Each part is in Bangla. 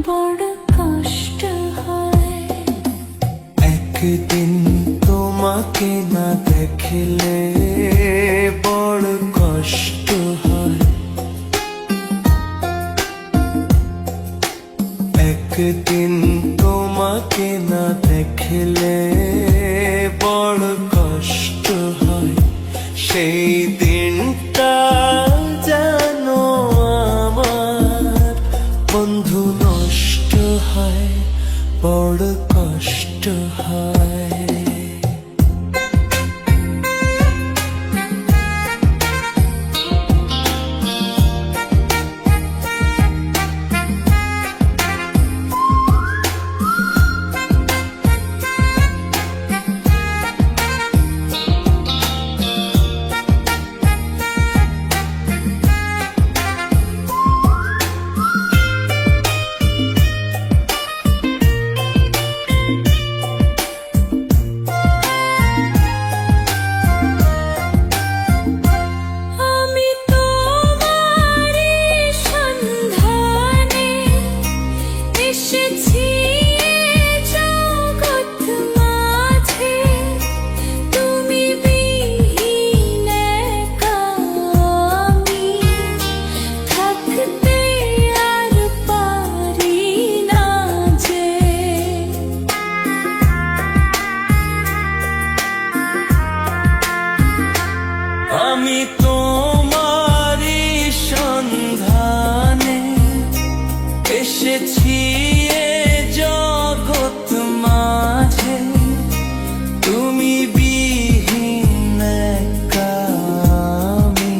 বড় কষ্ট হয়। একদিন তোমাকে না দেখলে বড় কষ্ট হয়। একদিন তোমাকে না দেখলে বড় কষ্ট হয়। সেই দিনটা যেন আমার বন্ধু নষ্ট হয়, বড় কষ্ট হয়। আমি তোমারই সন্ধানে এসেছি এ জগৎ মাঝে, তুমি বিহীন একা আমি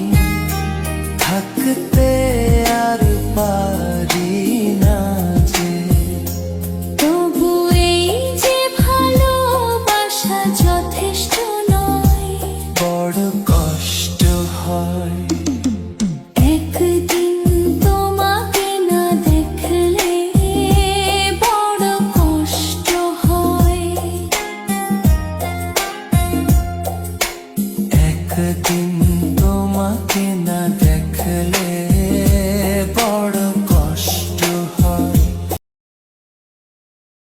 থাকতে আর পারি না যে। তবু এই যে ভালোবাসা যথেষ্ট নয়, বড় কষ্ট হয়। একদিন তোমাকে না দেখলে বড় কষ্ট হয়। একদিন তোমাকে না দেখলে